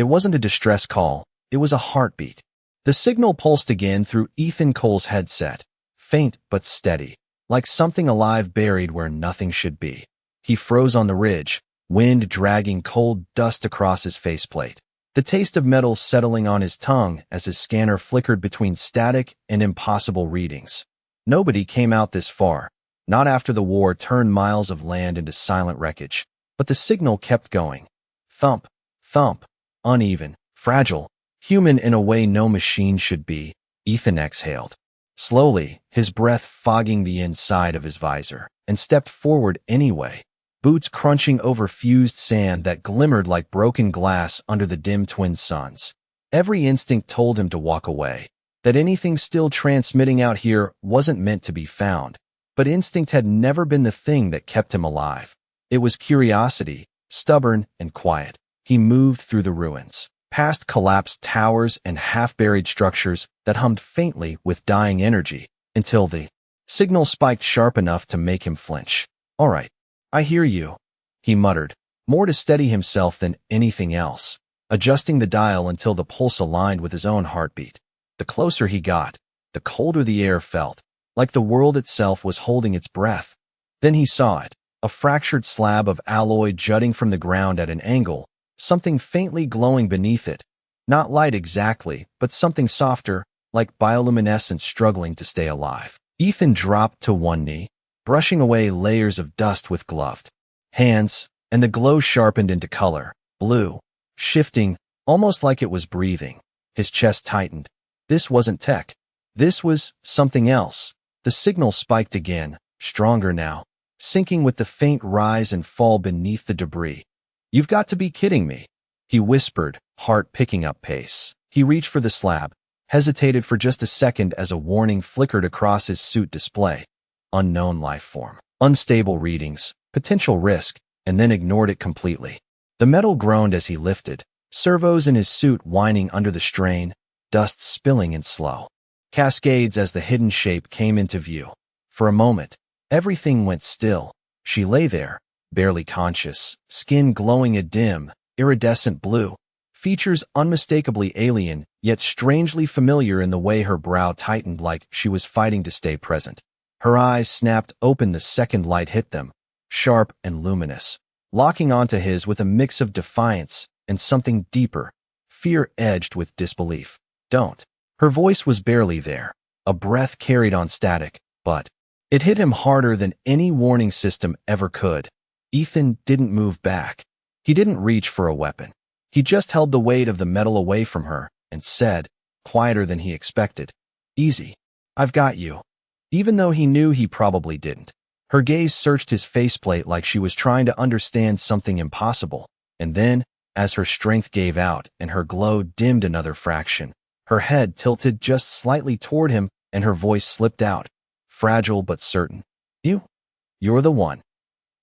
It wasn't a distress call, it was a heartbeat. The signal pulsed again through Ethan Cole's headset, faint but steady, like something alive buried where nothing should be. He froze on the ridge, wind dragging cold dust across his faceplate. The taste of metal settling on his tongue as his scanner flickered between static and impossible readings. Nobody came out this far, not after the war turned miles of land into silent wreckage. But the signal kept going. Thump, thump, uneven, fragile, human in a way no machine should be. Ethan exhaled. Slowly, his breath fogging the inside of his visor, and stepped forward anyway, boots crunching over fused sand that glimmered like broken glass under the dim twin suns. Every instinct told him to walk away, that anything still transmitting out here wasn't meant to be found. But instinct had never been the thing that kept him alive. It was curiosity, stubborn and quiet. He moved through the ruins, past collapsed towers and half-buried structures that hummed faintly with dying energy, until the signal spiked sharp enough to make him flinch. "All right, I hear you," he muttered, more to steady himself than anything else, adjusting the dial until the pulse aligned with his own heartbeat. The closer he got, the colder the air felt, like the world itself was holding its breath. Then he saw it, a fractured slab of alloy jutting from the ground at an angle, something faintly glowing beneath it. Not light exactly, but something softer, like bioluminescence struggling to stay alive. Ethan dropped to one knee, brushing away layers of dust with gloved hands, and the glow sharpened into color, blue, shifting, almost like it was breathing. His chest tightened. This wasn't tech. This was something else. The signal spiked again, stronger now, sinking with the faint rise and fall beneath the debris. "You've got to be kidding me," he whispered, heart picking up pace. He reached for the slab, hesitated for just a second as a warning flickered across his suit display. Unknown life form, unstable readings, potential risk, and then ignored it completely. The metal groaned as he lifted, servos in his suit whining under the strain, dust spilling in slow cascades as the hidden shape came into view. For a moment, everything went still. She lay there, barely conscious, skin glowing a dim, iridescent blue, features unmistakably alien, yet strangely familiar in the way her brow tightened like she was fighting to stay present. Her eyes snapped open the second light hit them, sharp and luminous, locking onto his with a mix of defiance and something deeper, fear edged with disbelief. "Don't." Her voice was barely there, a breath carried on static, but it hit him harder than any warning system ever could. Ethan didn't move back. He didn't reach for a weapon. He just held the weight of the metal away from her and said, quieter than he expected, "Easy. I've got you." Even though he knew he probably didn't. Her gaze searched his faceplate like she was trying to understand something impossible. And then, as her strength gave out and her glow dimmed another fraction, her head tilted just slightly toward him and her voice slipped out, fragile but certain. You're the one."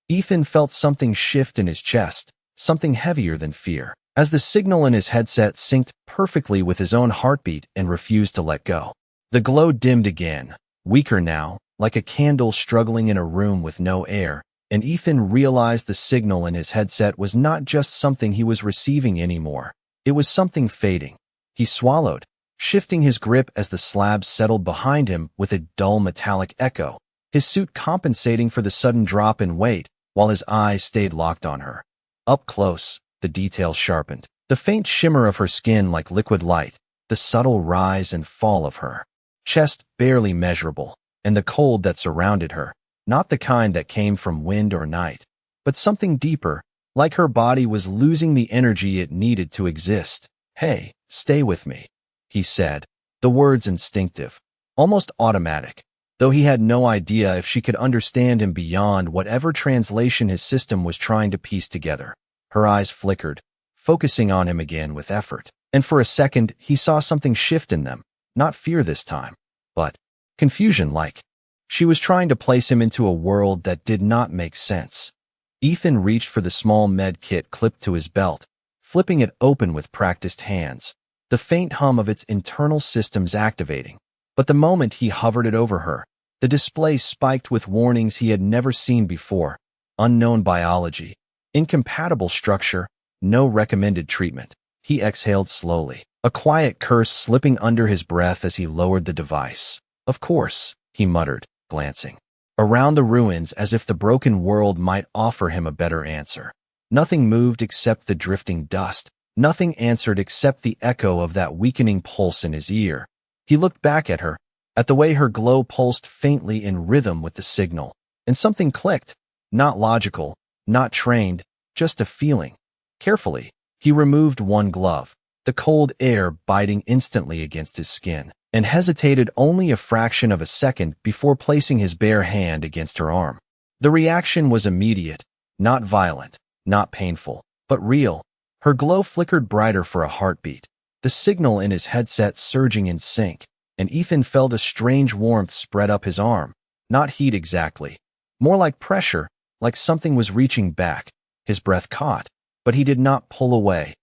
Ethan felt something shift in his chest, something heavier than fear, as the signal in his headset synced perfectly with his own heartbeat and refused to let go. The glow dimmed again, weaker now, like a candle struggling in a room with no air, and Ethan realized the signal in his headset was not just something he was receiving anymore. It was something fading. He swallowed, shifting his grip as the slab settled behind him with a dull metallic echo, his suit compensating for the sudden drop in weight, while his eyes stayed locked on her. Up close, the details sharpened, the faint shimmer of her skin like liquid light, the subtle rise and fall of her chest barely measurable, and the cold that surrounded her, not the kind that came from wind or night, but something deeper, like her body was losing the energy it needed to exist. "Hey, stay with me," he said, the words instinctive, almost automatic, though he had no idea if she could understand him beyond whatever translation his system was trying to piece together. Her eyes flickered, focusing on him again with effort, and for a second he saw something shift in them, not fear this time, but confusion like. She was trying to place him into a world that did not make sense. Ethan reached for the small med kit clipped to his belt, flipping it open with practiced hands, the faint hum of its internal systems activating. But the moment he hovered it over her, the display spiked with warnings he had never seen before. Unknown biology, incompatible structure, no recommended treatment. He exhaled slowly, a quiet curse slipping under his breath as he lowered the device. Of course, he muttered, glancing around the ruins as if the broken world might offer him a better answer. Nothing moved except the drifting dust. Nothing answered except the echo of that weakening pulse in his ear. He looked back at her, at the way her glow pulsed faintly in rhythm with the signal, and something clicked. Not logical, not trained, just a feeling. Carefully, he removed one glove, the cold air biting instantly against his skin, and hesitated only a fraction of a second before placing his bare hand against her arm. The reaction was immediate, not violent, not painful, but real. Her glow flickered brighter for a heartbeat, the signal in his headset surging in sync, and Ethan felt a strange warmth spread up his arm. Not heat exactly, more like pressure, like something was reaching back. His breath caught, but he did not pull away.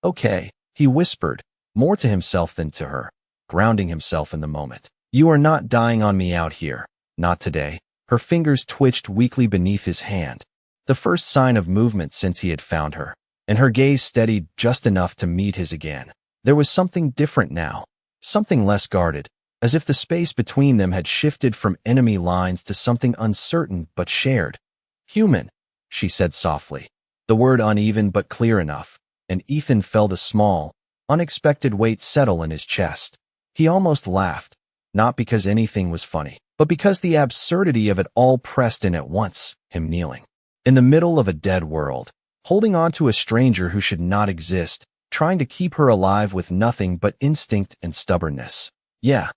"Okay," he whispered, more to himself than to her, grounding himself in the moment. "You are not dying on me out here. Not today." Her fingers twitched weakly beneath his hand, the first sign of movement since he had found her, and her gaze steadied just enough to meet his again. There was something different now, something less guarded, as if the space between them had shifted from enemy lines to something uncertain but shared. "Human," she said softly, the word uneven but clear enough, and Ethan felt a small, unexpected weight settle in his chest. He almost laughed, not because anything was funny, but because the absurdity of it all pressed in at once, him kneeling in the middle of a dead world, holding on to a stranger who should not exist, trying to keep her alive with nothing but instinct and stubbornness. "Yeah,"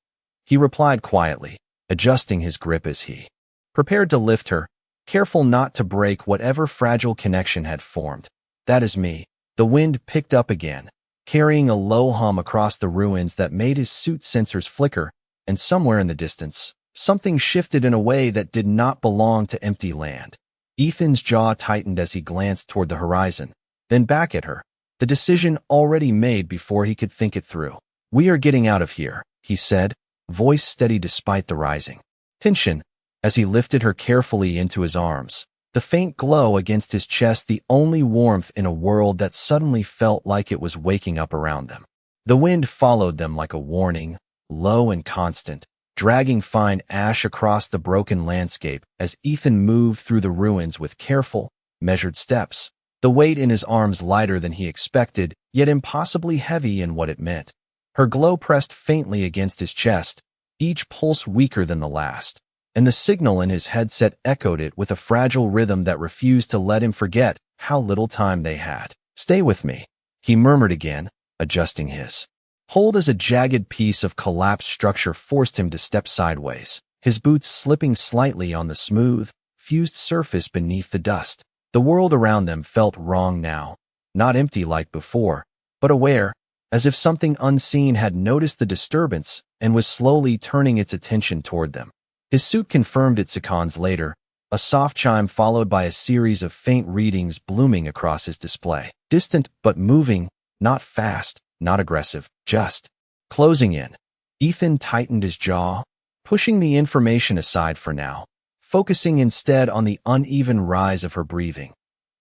he replied quietly, adjusting his grip as he prepared to lift her, careful not to break whatever fragile connection had formed. "That is me." The wind picked up again, carrying a low hum across the ruins that made his suit sensors flicker, and somewhere in the distance, something shifted in a way that did not belong to empty land. Ethan's jaw tightened as he glanced toward the horizon, then back at her, the decision already made before he could think it through. "We are getting out of here," he said, voice steady despite the rising tension, as he lifted her carefully into his arms, the faint glow against his chest the only warmth in a world that suddenly felt like it was waking up around them. The wind followed them like a warning, low and constant, dragging fine ash across the broken landscape as Ethan moved through the ruins with careful, measured steps, the weight in his arms lighter than he expected, yet impossibly heavy in what it meant. Her glow pressed faintly against his chest, each pulse weaker than the last, and the signal in his headset echoed it with a fragile rhythm that refused to let him forget how little time they had. "Stay with me," he murmured again, adjusting his hold as a jagged piece of collapsed structure forced him to step sideways, his boots slipping slightly on the smooth, fused surface beneath the dust. The world around them felt wrong now, not empty like before, but aware, as if something unseen had noticed the disturbance and was slowly turning its attention toward them. His suit confirmed it seconds later, a soft chime followed by a series of faint readings blooming across his display. Distant but moving, not fast, not aggressive, just closing in. Ethan tightened his jaw, pushing the information aside for now, focusing instead on the uneven rise of her breathing.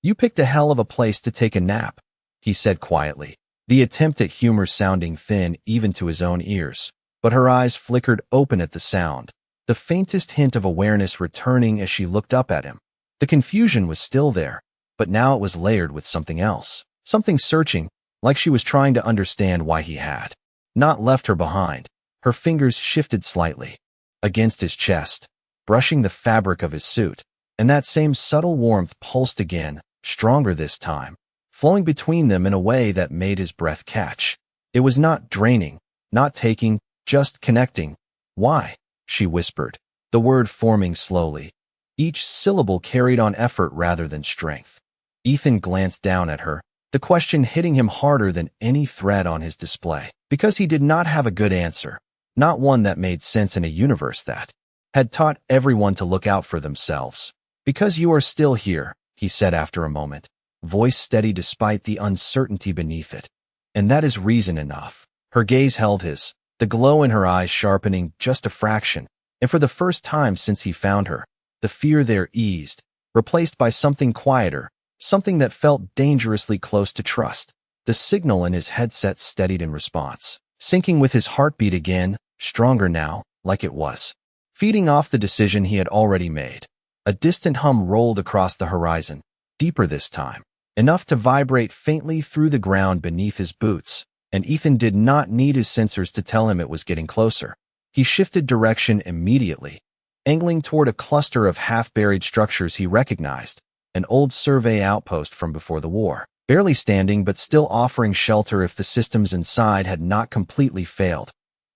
"You picked a hell of a place to take a nap," he said quietly, the attempt at humor sounding thin even to his own ears. But her eyes flickered open at the sound, the faintest hint of awareness returning as she looked up at him. The confusion was still there, but now it was layered with something else, something searching, like she was trying to understand why he had not left her behind. Her fingers shifted slightly against his chest, brushing the fabric of his suit, and that same subtle warmth pulsed again, stronger this time, flowing between them in a way that made his breath catch. It was not draining, not taking, just connecting. "Why?" she whispered, the word forming slowly. Each syllable carried on effort rather than strength. Ethan glanced down at her, the question hitting him harder than any thread on his display, because he did not have a good answer, not one that made sense in a universe that had taught everyone to look out for themselves. "Because you are still here," he said after a moment, voice steady despite the uncertainty beneath it. "And that is reason enough." Her gaze held his, the glow in her eyes sharpening just a fraction, and for the first time since he found her, the fear there eased, replaced by something quieter, something that felt dangerously close to trust. The signal in his headset steadied in response, syncing with his heartbeat again, stronger now, like it was feeding off the decision he had already made. A distant hum rolled across the horizon, deeper this time, enough to vibrate faintly through the ground beneath his boots, and Ethan did not need his sensors to tell him it was getting closer. He shifted direction immediately, angling toward a cluster of half-buried structures he recognized, an old survey outpost from before the war, barely standing but still offering shelter if the systems inside had not completely failed.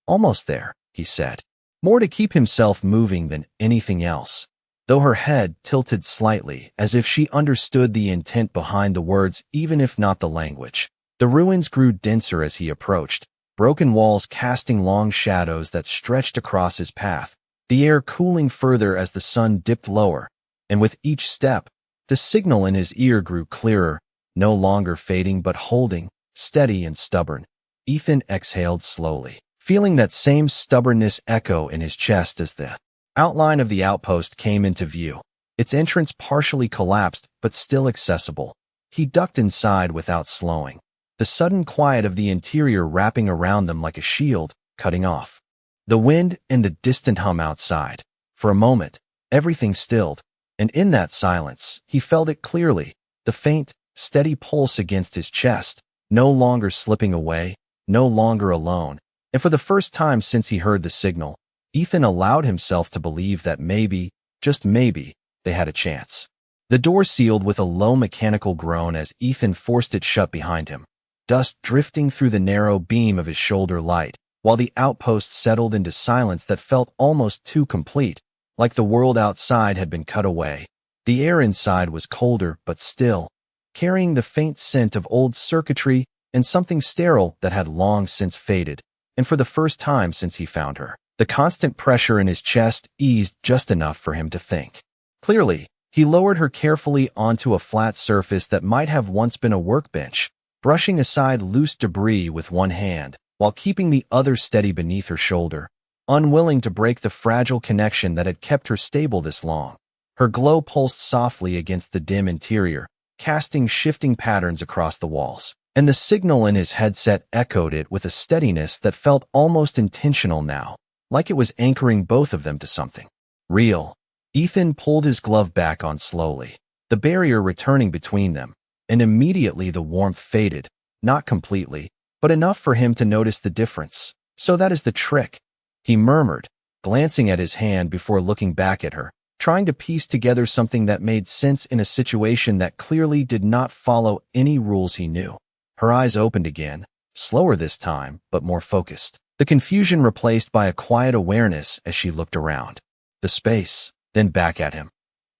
Almost there, he said, more to keep himself moving than anything else, though her head tilted slightly as if she understood the intent behind the words even if not the language. The ruins grew denser as he approached, broken walls casting long shadows that stretched across his path, the air cooling further as the sun dipped lower, and with each step, the signal in his ear grew clearer, no longer fading but holding, steady and stubborn. Ethan exhaled slowly, feeling that same stubbornness echo in his chest as the outline of the outpost came into view, its entrance partially collapsed but still accessible. He ducked inside without slowing, the sudden quiet of the interior wrapping around them like a shield, cutting off the wind and the distant hum outside. For a moment, everything stilled, and in that silence, he felt it clearly, the faint, steady pulse against his chest, no longer slipping away, no longer alone. And for the first time since he heard the signal, Ethan allowed himself to believe that maybe, just maybe, they had a chance. The door sealed with a low mechanical groan as Ethan forced it shut behind him, dust drifting through the narrow beam of his shoulder light, while the outpost settled into silence that felt almost too complete, like the world outside had been cut away. The air inside was colder but still, carrying the faint scent of old circuitry and something sterile that had long since faded, and for the first time since he found her, the constant pressure in his chest eased just enough for him to think clearly. He lowered her carefully onto a flat surface that might have once been a workbench, brushing aside loose debris with one hand, while keeping the other steady beneath her shoulder, unwilling to break the fragile connection that had kept her stable this long. Her glow pulsed softly against the dim interior, casting shifting patterns across the walls, and the signal in his headset echoed it with a steadiness that felt almost intentional now, like it was anchoring both of them to something real. Ethan pulled his glove back on slowly, the barrier returning between them, and immediately the warmth faded, not completely, but enough for him to notice the difference. So that is the trick, he murmured, glancing at his hand before looking back at her, trying to piece together something that made sense in a situation that clearly did not follow any rules he knew. Her eyes opened again, slower this time, but more focused, the confusion replaced by a quiet awareness as she looked around. The space, then back at him.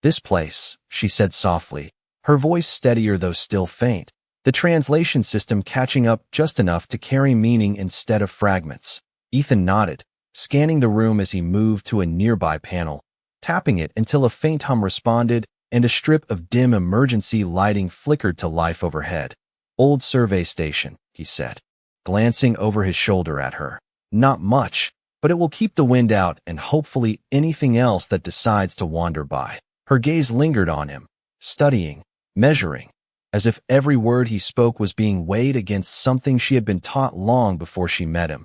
This place, she said softly, her voice steadier though still faint, the translation system catching up just enough to carry meaning instead of fragments. Ethan nodded, scanning the room as he moved to a nearby panel, tapping it until a faint hum responded and a strip of dim emergency lighting flickered to life overhead. Old survey station, he said, glancing over his shoulder at her. Not much, but it will keep the wind out and hopefully anything else that decides to wander by. Her gaze lingered on him, studying, measuring, as if every word he spoke was being weighed against something she had been taught long before she met him.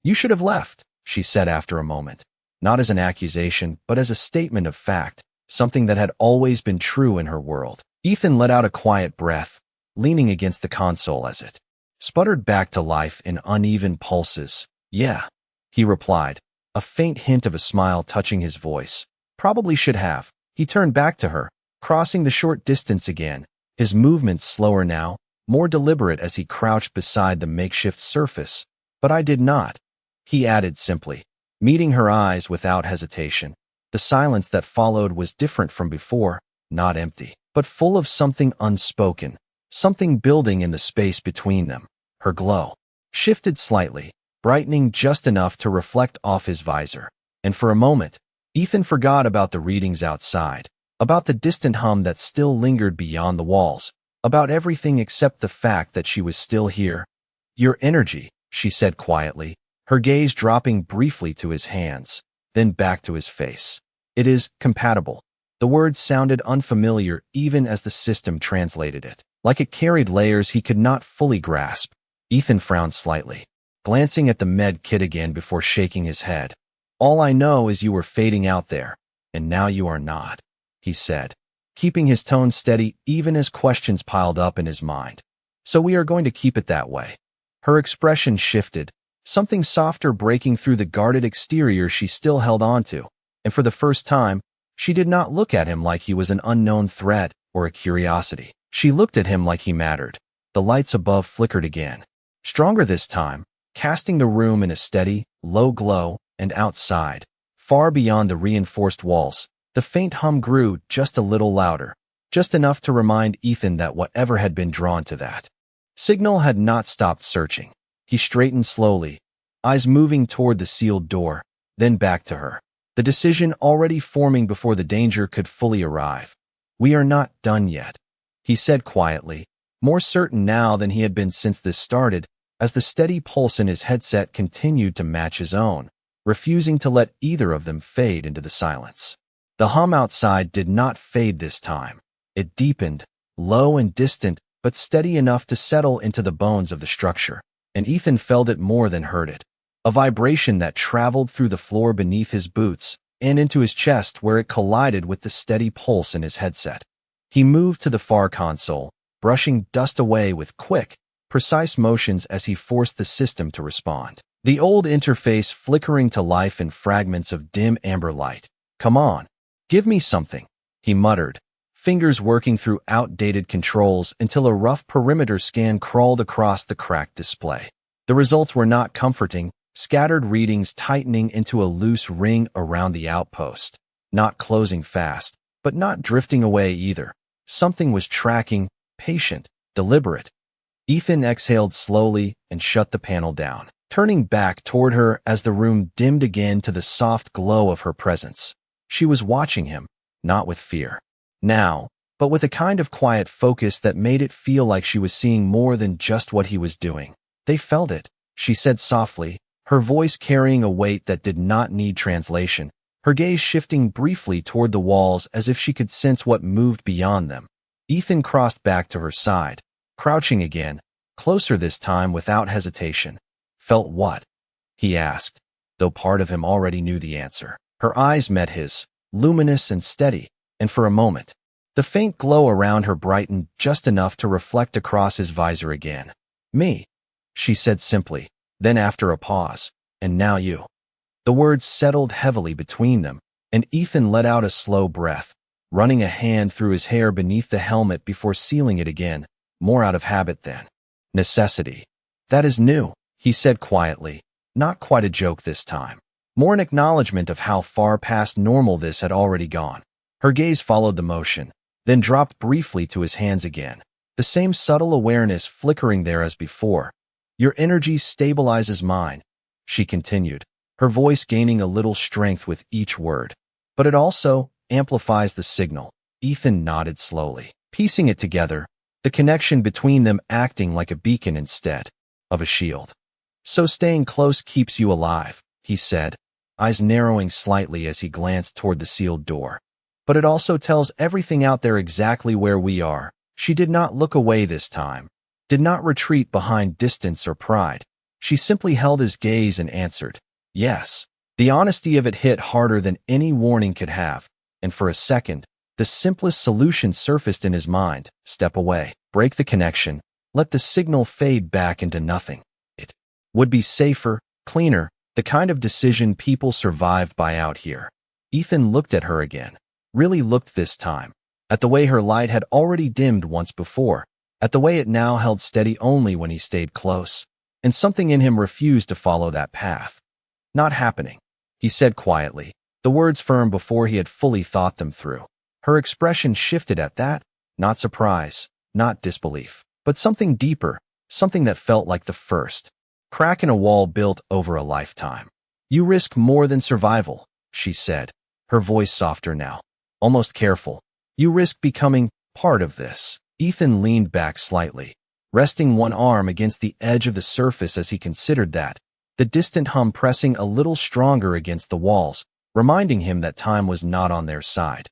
You should have left, she said after a moment, not as an accusation, but as a statement of fact, something that had always been true in her world. Ethan let out a quiet breath, leaning against the console as it sputtered back to life in uneven pulses. Yeah, he replied, a faint hint of a smile touching his voice. Probably should have. He turned back to her, crossing the short distance again, his movements slower now, more deliberate as he crouched beside the makeshift surface. But I did not, he added simply, meeting her eyes without hesitation. The silence that followed was different from before, not empty, but full of something unspoken, something building in the space between them. Her glow shifted slightly, brightening just enough to reflect off his visor, and for a moment, Ethan forgot about the readings outside, about the distant hum that still lingered beyond the walls, about everything except the fact that she was still here. Your energy, she said quietly, her gaze dropping briefly to his hands, then back to his face. It is compatible. The word sounded unfamiliar even as the system translated it. like it carried layers he could not fully grasp. Ethan frowned slightly, glancing at the med kit again before shaking his head. "All I know is you were fading out there, and now you are not," he said, keeping his tone steady even as questions piled up in his mind. "So we are going to keep it that way." Her expression shifted, something softer breaking through the guarded exterior she still held onto, and for the first time, she did not look at him like he was an unknown threat or a curiosity. She looked at him like he mattered. The lights above flickered again, stronger this time, casting the room in a steady, low glow, and outside, far beyond the reinforced walls, the faint hum grew just a little louder, just enough to remind Ethan that whatever had been drawn to that signal had not stopped searching. He straightened slowly, eyes moving toward the sealed door, then back to her, the decision already forming before the danger could fully arrive. "We are not done yet," he said quietly, more certain now than he had been since this started, as the steady pulse in his headset continued to match his own, refusing to let either of them fade into the silence. The hum outside did not fade this time. It deepened, low and distant, but steady enough to settle into the bones of the structure, and Ethan felt it more than heard it. A vibration that traveled through the floor beneath his boots and into his chest where it collided with the steady pulse in his headset. He moved to the far console, brushing dust away with quick, precise motions as he forced the system to respond. The old interface flickering to life in fragments of dim amber light. "Come on, give me something," he muttered, fingers working through outdated controls until a rough perimeter scan crawled across the cracked display. The results were not comforting, scattered readings tightening into a loose ring around the outpost, not closing fast, but not drifting away either. Something was tracking, patient, deliberate. Ethan exhaled slowly and shut the panel down, turning back toward her as the room dimmed again to the soft glow of her presence. She was watching him, not with fear now, but with a kind of quiet focus that made it feel like she was seeing more than just what he was doing. "They felt it," she said softly, her voice carrying a weight that did not need translation, her gaze shifting briefly toward the walls as if she could sense what moved beyond them. Ethan crossed back to her side, crouching again, closer this time without hesitation. "Felt what?" he asked, though part of him already knew the answer. Her eyes met his, luminous and steady, and for a moment, the faint glow around her brightened just enough to reflect across his visor again. "Me," she said simply, then after a pause, "and now you." The words settled heavily between them, and Ethan let out a slow breath, running a hand through his hair beneath the helmet before sealing it again, more out of habit than necessity. "That is new," he said quietly, not quite a joke this time, more an acknowledgement of how far past normal this had already gone. Her gaze followed the motion, then dropped briefly to his hands again, the same subtle awareness flickering there as before. "Your energy stabilizes mine," she continued, her voice gaining a little strength with each word. "But it also amplifies the signal." Ethan nodded slowly, piecing it together, the connection between them acting like a beacon instead of a shield. "So staying close keeps you alive," he said, eyes narrowing slightly as he glanced toward the sealed door. "But it also tells everything out there exactly where we are." She did not look away this time, did not retreat behind distance or pride. She simply held his gaze and answered, "Yes." The honesty of it hit harder than any warning could have, and for a second, the simplest solution surfaced in his mind: step away, break the connection, let the signal fade back into nothing. It would be safer, cleaner, the kind of decision people survived by out here. Ethan looked at her again, really looked this time, at the way her light had already dimmed once before, at the way it now held steady only when he stayed close, and something in him refused to follow that path. "Not happening," he said quietly, the words firm before he had fully thought them through. Her expression shifted at that, not surprise, not disbelief, but something deeper, something that felt like the first crack in a wall built over a lifetime. "You risk more than survival," she said, her voice softer now, almost careful. "You risk becoming part of this." Ethan leaned back slightly, resting one arm against the edge of the surface as he considered that, the distant hum pressing a little stronger against the walls, reminding him that time was not on their side.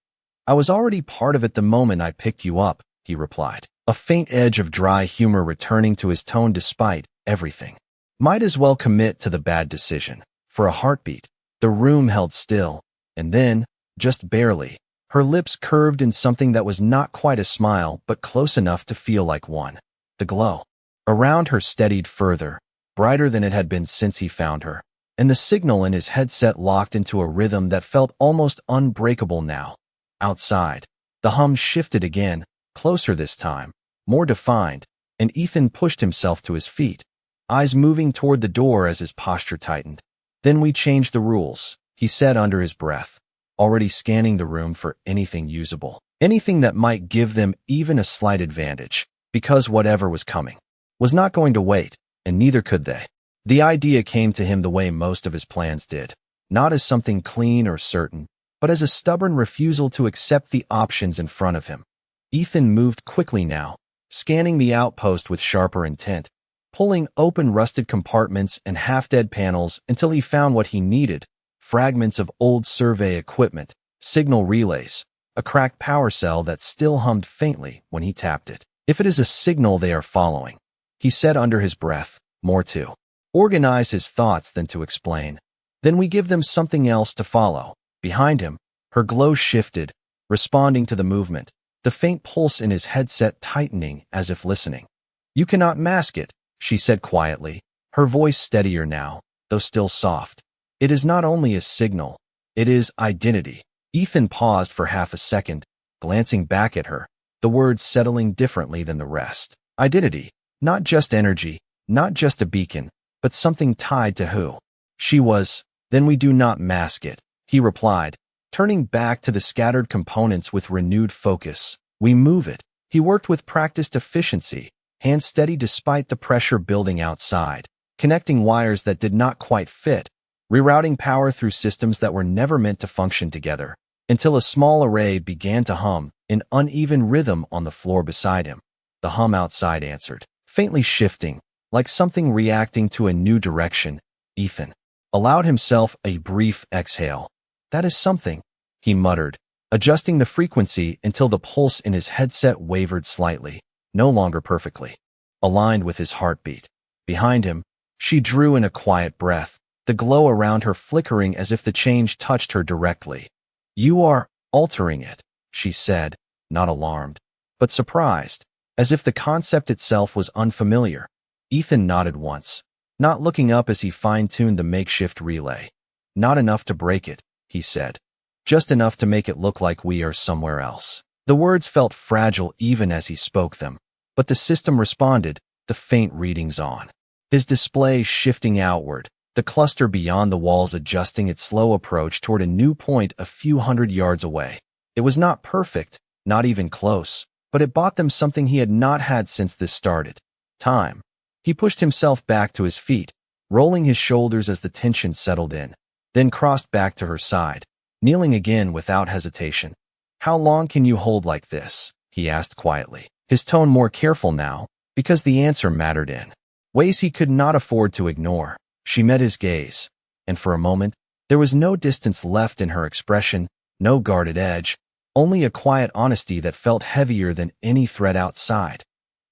"I was already part of it the moment I picked you up," he replied. a faint edge of dry humor returning to his tone despite everything. Might as well commit to the bad decision. For a heartbeat, the room held still, and then, just barely, her lips curved in something that was not quite a smile but close enough to feel like one. The glow around her steadied further, brighter than it had been since he found her, and the signal in his headset locked into a rhythm that felt almost unbreakable now. Outside, the hum shifted again, closer this time, more defined, and Ethan pushed himself to his feet, eyes moving toward the door as his posture tightened. Then we changed the rules, he said under his breath, already scanning the room for anything usable, anything that might give them even a slight advantage, because whatever was coming was not going to wait, and neither could they. The idea came to him the way most of his plans did, not as something clean or certain, but as a stubborn refusal to accept the options in front of him. Ethan moved quickly now, scanning the outpost with sharper intent, pulling open rusted compartments and half-dead panels until he found what he needed: fragments of old survey equipment, signal relays, a cracked power cell that still hummed faintly when he tapped it. If it is a signal they are following, he said under his breath, more to organize his thoughts than to explain. Then we give them something else to follow. Behind him, her glow shifted, responding to the movement, the faint pulse in his headset tightening as if listening. You cannot mask it, she said quietly, her voice steadier now, though still soft. It is not only a signal, it is identity. Ethan paused for half a second, glancing back at her, the words settling differently than the rest. Identity, not just energy, not just a beacon, but something tied to who she was. Then we do not mask it, he replied, turning back to the scattered components with renewed focus. We move it. He worked with practiced efficiency, hands steady despite the pressure building outside, connecting wires that did not quite fit, rerouting power through systems that were never meant to function together, until a small array began to hum in uneven rhythm on the floor beside him. The hum outside answered, faintly shifting, like something reacting to a new direction. Ethan allowed himself a brief exhale. That is something, he muttered, adjusting the frequency until the pulse in his headset wavered slightly, no longer perfectly aligned with his heartbeat. Behind him, she drew in a quiet breath, the glow around her flickering as if the change touched her directly. You are altering it, she said, not alarmed, but surprised, as if the concept itself was unfamiliar. Ethan nodded once, not looking up as he fine-tuned the makeshift relay. Not enough to break it, he said. Just enough to make it look like we are somewhere else. The words felt fragile even as he spoke them, but the system responded, the faint readings on his display shifting outward, the cluster beyond the walls adjusting its slow approach toward a new point a few hundred yards away. It was not perfect, not even close, but it bought them something he had not had since this started: time. He pushed himself back to his feet, rolling his shoulders as the tension settled in, then crossed back to her side, kneeling again without hesitation. How long can you hold like this? He asked quietly, his tone more careful now, because the answer mattered in ways he could not afford to ignore. She met his gaze, and for a moment, there was no distance left in her expression, no guarded edge, only a quiet honesty that felt heavier than any threat outside.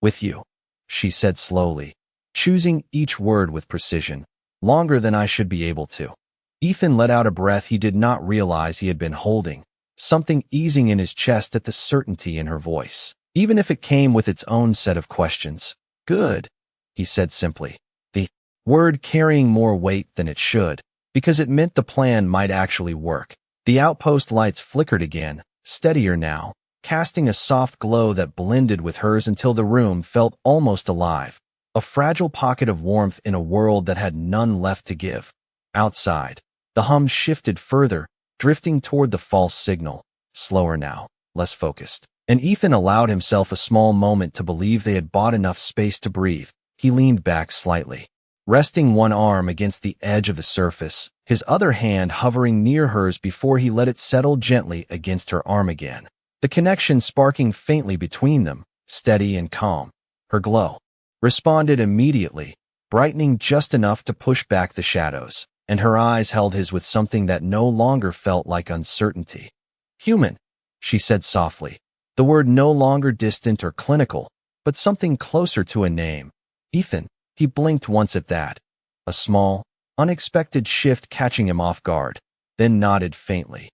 With you, she said slowly, choosing each word with precision, longer than I should be able to. Ethan let out a breath he did not realize he had been holding, something easing in his chest at the certainty in her voice, even if it came with its own set of questions. Good, he said simply, the word carrying more weight than it should, because it meant the plan might actually work. The outpost lights flickered again, steadier now, casting a soft glow that blended with hers until the room felt almost alive, a fragile pocket of warmth in a world that had none left to give. Outside, the hum shifted further, drifting toward the false signal, slower now, less focused, and Ethan allowed himself a small moment to believe they had bought enough space to breathe. He leaned back slightly, resting one arm against the edge of the surface, his other hand hovering near hers before he let it settle gently against her arm again, the connection sparking faintly between them, steady and calm. Her glow responded immediately, brightening just enough to push back the shadows, and her eyes held his with something that no longer felt like uncertainty. Human, she said softly, the word no longer distant or clinical, but something closer to a name. Ethan. He blinked once at that. A small, unexpected shift catching him off guard, then nodded faintly.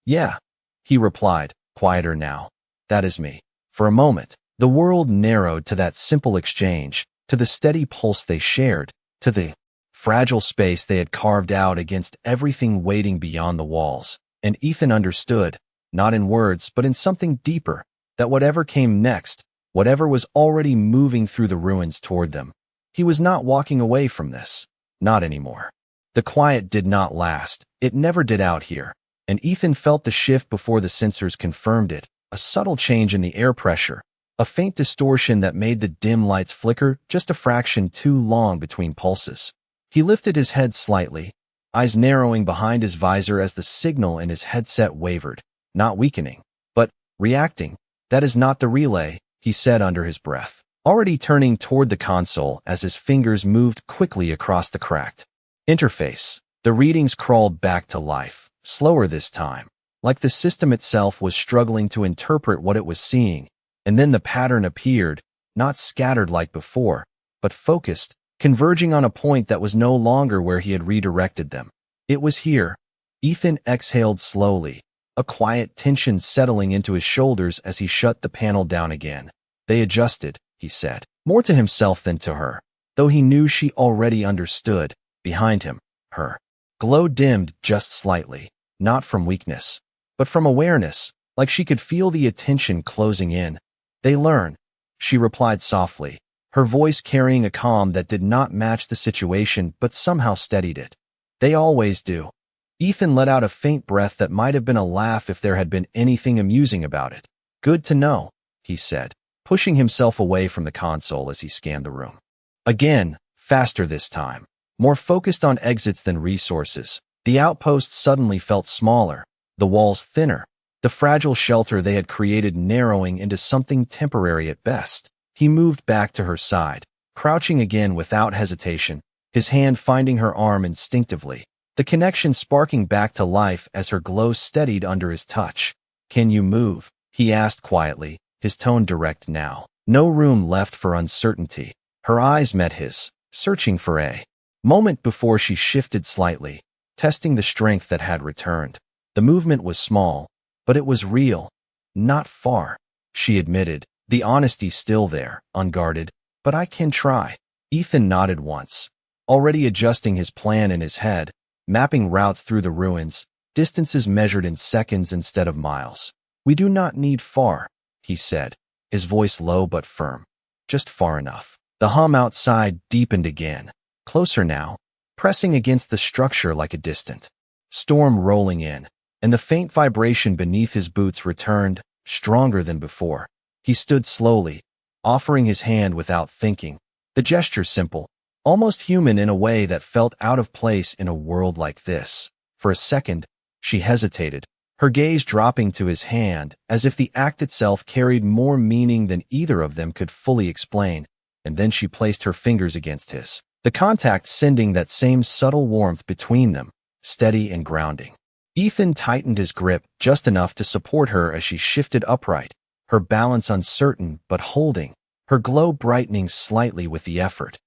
Yeah, he replied, quieter now. That is me. For a moment, the world narrowed to that simple exchange, to the steady pulse they shared, to the fragile space they had carved out against everything waiting beyond the walls. And Ethan understood, not in words but in something deeper, that whatever came next, whatever was already moving through the ruins toward them, he was not walking away from this. Not anymore. The quiet did not last. It never did out here. And Ethan felt the shift before the sensors confirmed it, a subtle change in the air pressure, a faint distortion that made the dim lights flicker just a fraction too long between pulses. He lifted his head slightly, eyes narrowing behind his visor as the signal in his headset wavered, not weakening, but reacting. That is not the relay, he said under his breath, already turning toward the console as his fingers moved quickly across the cracked interface. The readings crawled back to life, slower this time, like the system itself was struggling to interpret what it was seeing, and then the pattern appeared, not scattered like before, but focused, converging on a point that was no longer where he had redirected them. It was here. Ethan exhaled slowly, a quiet tension settling into his shoulders as he shut the panel down again. They adjusted, he said, more to himself than to her, though he knew she already understood. Behind him, her glow dimmed just slightly, not from weakness, but from awareness, like she could feel the attention closing in. They learn, she replied softly, her voice carrying a calm that did not match the situation but somehow steadied it. They always do. Ethan let out a faint breath that might have been a laugh if there had been anything amusing about it. Good to know, he said, pushing himself away from the console as he scanned the room. Again, faster this time. More focused on exits than resources. The outpost suddenly felt smaller, the walls thinner, the fragile shelter they had created narrowing into something temporary at best. He moved back to her side, crouching again without hesitation, his hand finding her arm instinctively, the connection sparking back to life as her glow steadied under his touch. Can you move? He asked quietly, his tone direct now. No room left for uncertainty. Her eyes met his, searching for a moment before she shifted slightly, testing the strength that had returned. The movement was small, but it was real. Not far, she admitted, the honesty still there, unguarded. But I can try. Ethan nodded once, already adjusting his plan in his head, mapping routes through the ruins, distances measured in seconds instead of miles. We do not need far, he said, his voice low but firm. Just far enough. The hum outside deepened again. Closer now, pressing against the structure like a distant storm rolling in, and the faint vibration beneath his boots returned, stronger than before. He stood slowly, offering his hand without thinking, the gesture simple, almost human in a way that felt out of place in a world like this. For a second, she hesitated, her gaze dropping to his hand, as if the act itself carried more meaning than either of them could fully explain, and then she placed her fingers against his, the contact sending that same subtle warmth between them, steady and grounding. Ethan tightened his grip just enough to support her as she shifted upright, her balance uncertain but holding, her glow brightening slightly with the effort.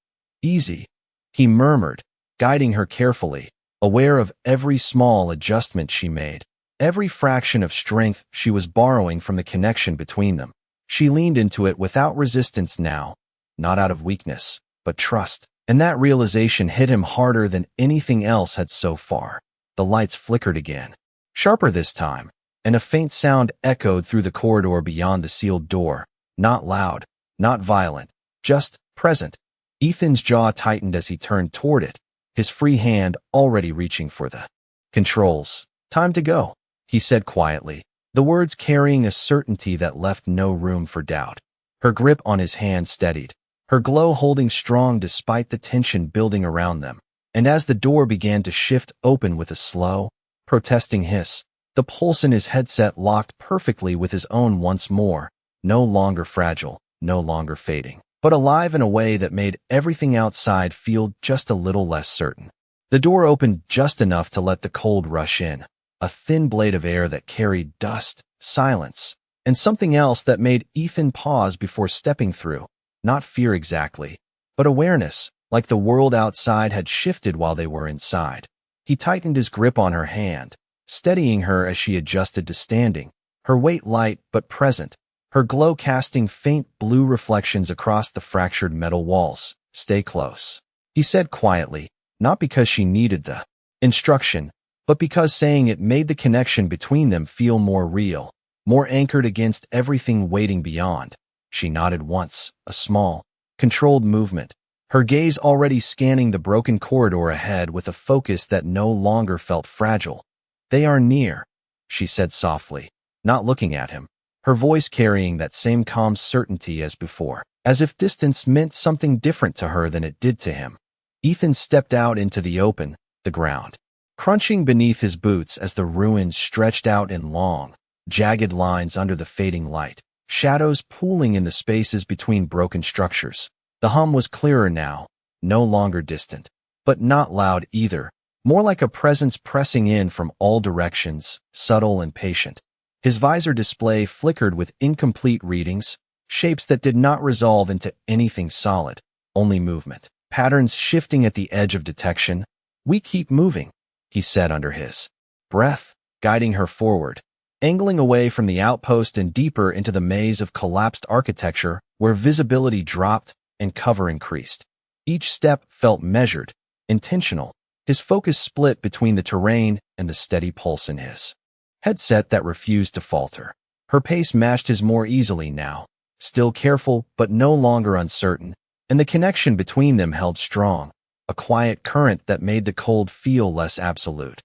Easy, he murmured, guiding her carefully, aware of every small adjustment she made, every fraction of strength she was borrowing from the connection between them. She leaned into it without resistance now, not out of weakness, but trust. And that realization hit him harder than anything else had so far. The lights flickered again, sharper this time, and a faint sound echoed through the corridor beyond the sealed door. Not loud, not violent, just present. Ethan's jaw tightened as he turned toward it, his free hand already reaching for the controls. Time to go, he said quietly, the words carrying a certainty that left no room for doubt. Her grip on his hand steadied, her glow holding strong despite the tension building around them. And as the door began to shift open with a slow, protesting hiss, the pulse in his headset locked perfectly with his own once more, no longer fragile, no longer fading, but alive in a way that made everything outside feel just a little less certain. The door opened just enough to let the cold rush in, a thin blade of air that carried dust, silence, and something else that made Ethan pause before stepping through. Not fear exactly, but awareness, like the world outside had shifted while they were inside. He tightened his grip on her hand, steadying her as she adjusted to standing, her weight light but present, her glow casting faint blue reflections across the fractured metal walls. "Stay close," he said quietly, not because she needed the instruction, but because saying it made the connection between them feel more real, more anchored against everything waiting beyond. She nodded once, a small, controlled movement, her gaze already scanning the broken corridor ahead with a focus that no longer felt fragile. "They are near," she said softly, not looking at him, her voice carrying that same calm certainty as before, as if distance meant something different to her than it did to him. Ethan stepped out into the open, the ground crunching beneath his boots as the ruins stretched out in long, jagged lines under the fading light, shadows pooling in the spaces between broken structures. The hum was clearer now, no longer distant, but not loud either, more like a presence pressing in from all directions, subtle and patient. His visor display flickered with incomplete readings, shapes that did not resolve into anything solid, only movement, patterns shifting at the edge of detection. "We keep moving," he said under his breath, guiding her forward, angling away from the outpost and deeper into the maze of collapsed architecture where visibility dropped and cover increased. Each step felt measured, intentional, his focus split between the terrain and the steady pulse in his headset that refused to falter. Her pace matched his more easily now, still careful but no longer uncertain, and the connection between them held strong, a quiet current that made the cold feel less absolute.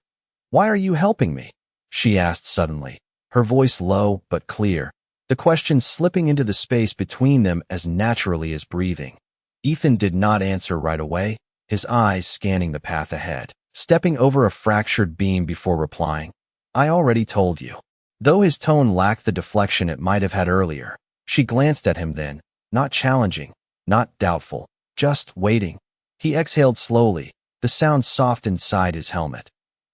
"Why are you helping me?" she asked suddenly, her voice low but clear, the question slipping into the space between them as naturally as breathing. Ethan did not answer right away, his eyes scanning the path ahead, stepping over a fractured beam before replying. "I already told you." Though his tone lacked the deflection it might have had earlier, she glanced at him then, not challenging, not doubtful, just waiting. He exhaled slowly, the sound soft inside his helmet.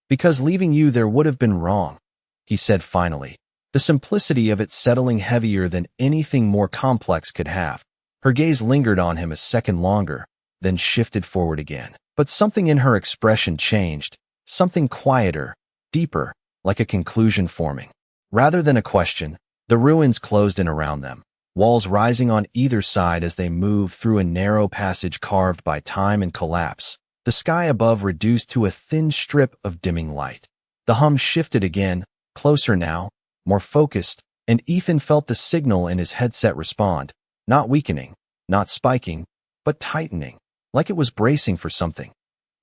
"Because leaving you there would have been wrong," he said finally, the simplicity of it settling heavier than anything more complex could have. Her gaze lingered on him a second longer, then shifted forward again. But something in her expression changed, something quieter, deeper, like a conclusion forming. Rather than a question, the ruins closed in around them, walls rising on either side as they moved through a narrow passage carved by time and collapse. The sky above reduced to a thin strip of dimming light. The hum shifted again, closer now, more focused, and Ethan felt the signal in his headset respond, not weakening, not spiking, but tightening, like it was bracing for something.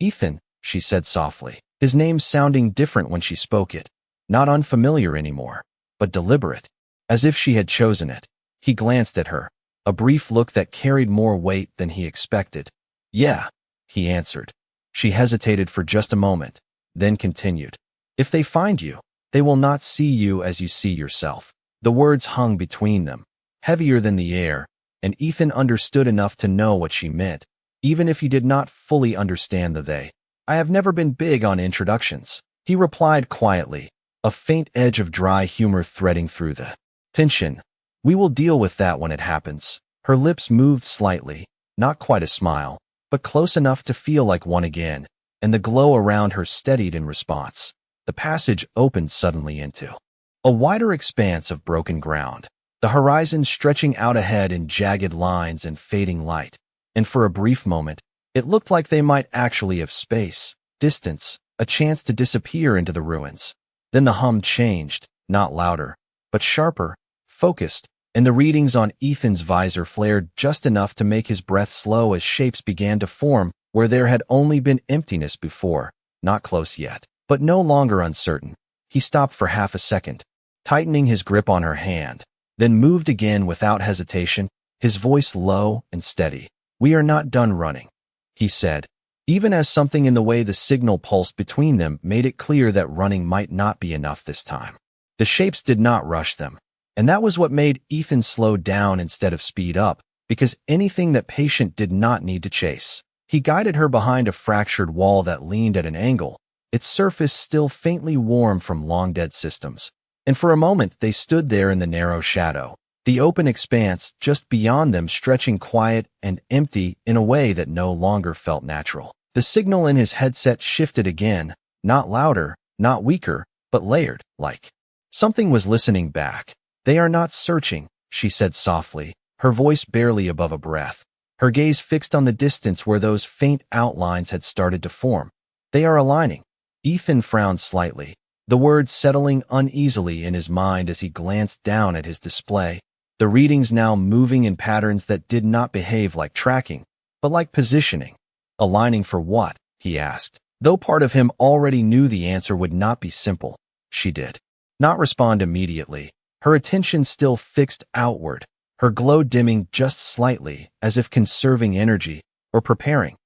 "Ethan," she said softly, his name sounding different when she spoke it, not unfamiliar anymore, but deliberate, as if she had chosen it. He glanced at her, a brief look that carried more weight than he expected. "Yeah," he answered. She hesitated for just a moment, then continued. "If they find you, they will not see you as you see yourself." The words hung between them, heavier than the air, and Ethan understood enough to know what she meant, even if he did not fully understand the they. "I have never been big on introductions," he replied quietly, a faint edge of dry humor threading through the tension. "We will deal with that when it happens." Her lips moved slightly, not quite a smile, but close enough to feel like one again, and the glow around her steadied in response. The passage opened suddenly into a wider expanse of broken ground, the horizon stretching out ahead in jagged lines and fading light, and for a brief moment, it looked like they might actually have space, distance, a chance to disappear into the ruins. Then the hum changed, not louder, but sharper, focused, and the readings on Ethan's visor flared just enough to make his breath slow as shapes began to form where there had only been emptiness before, not close yet, but no longer uncertain. He stopped for half a second, tightening his grip on her hand, then moved again without hesitation, his voice low and steady. "We are not done running," he said, even as something in the way the signal pulsed between them made it clear that running might not be enough this time. The shapes did not rush them, and that was what made Ethan slow down instead of speed up, because anything that patient did not need to chase. He guided her behind a fractured wall that leaned at an angle, its surface still faintly warm from long-dead systems. And for a moment they stood there in the narrow shadow, The open expanse just beyond them stretching quiet and empty in a way that no longer felt natural. The signal in his headset shifted again, not louder, not weaker, but layered, like something was listening back. "They are not searching," she said softly, her voice barely above a breath, her gaze fixed on the distance where those faint outlines had started to form. "They are aligning." Ethan frowned slightly, the words settling uneasily in his mind as he glanced down at his display, the readings now moving in patterns that did not behave like tracking, but like positioning. "Aligning for what?" he asked. Though part of him already knew the answer would not be simple, she did not respond immediately, her attention still fixed outward, her glow dimming just slightly, as if conserving energy or preparing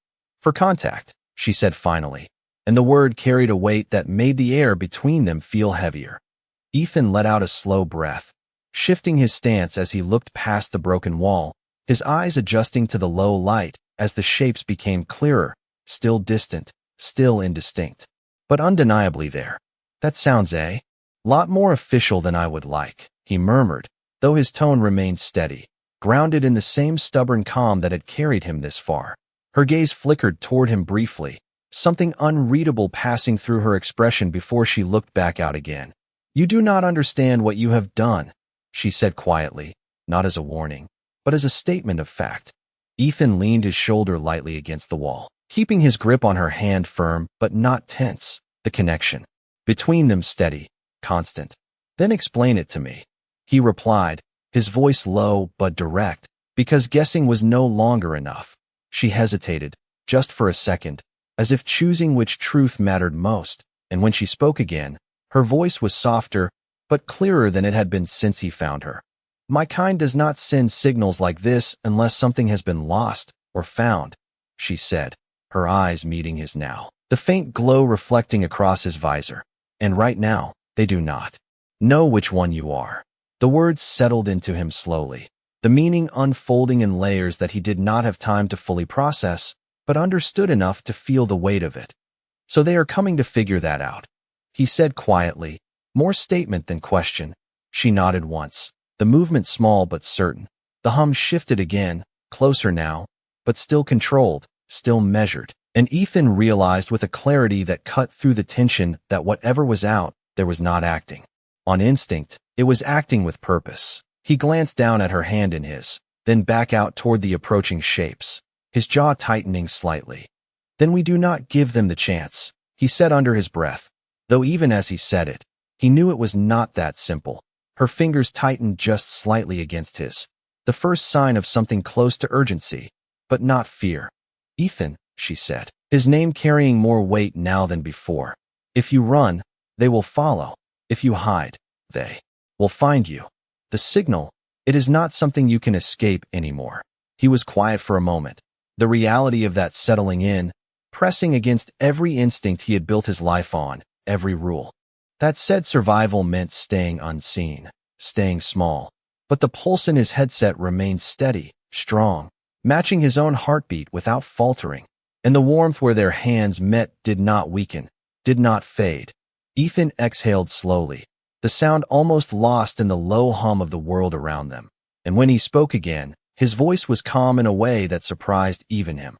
for contact, she said finally, and the word carried a weight that made the air between them feel heavier. Ethan let out a slow breath, shifting his stance as he looked past the broken wall, his eyes adjusting to the low light as the shapes became clearer, still distant, still indistinct, but undeniably there. "That sounds lot more official than I would like," he murmured, though his tone remained steady, grounded in the same stubborn calm that had carried him this far. Her gaze flickered toward him briefly, something unreadable passing through her expression before she looked back out again. "You do not understand what you have done," she said quietly, not as a warning, but as a statement of fact. Ethan leaned his shoulder lightly against the wall, keeping his grip on her hand firm but not tense, the connection between them steady, constant. "Then explain it to me," he replied, his voice low but direct, because guessing was no longer enough. She hesitated, just for a second, as if choosing which truth mattered most, and when she spoke again, her voice was softer but clearer than it had been since he found her. "My kind does not send signals like this unless something has been lost or found," she said, her eyes meeting his now, the faint glow reflecting across his visor. "And right now, they do not know which one you are." The words settled into him slowly, the meaning unfolding in layers that he did not have time to fully process, but understood enough to feel the weight of it. "So they are coming to figure that out," he said quietly, more statement than question. She nodded once, the movement small but certain. The hum shifted again, closer now, but still controlled, still measured, and Ethan realized with a clarity that cut through the tension that whatever was out, there was not acting on instinct, it was acting with purpose. He glanced down at her hand in his, then back out toward the approaching shapes, his jaw tightening slightly. "Then we do not give them the chance," he said under his breath, though even as he said it, he knew it was not that simple. Her fingers tightened just slightly against his, the first sign of something close to urgency, but not fear. "Ethan," she said, his name carrying more weight now than before. "If you run, they will follow. If you hide, they will find you. The signal, it is not something you can escape anymore." He was quiet for a moment, the reality of that settling in, pressing against every instinct he had built his life on, every rule. That said, survival meant staying unseen, staying small, but the pulse in his headset remained steady, strong, matching his own heartbeat without faltering, and the warmth where their hands met did not weaken, did not fade. Ethan exhaled slowly, the sound almost lost in the low hum of the world around them, and when he spoke again, his voice was calm in a way that surprised even him.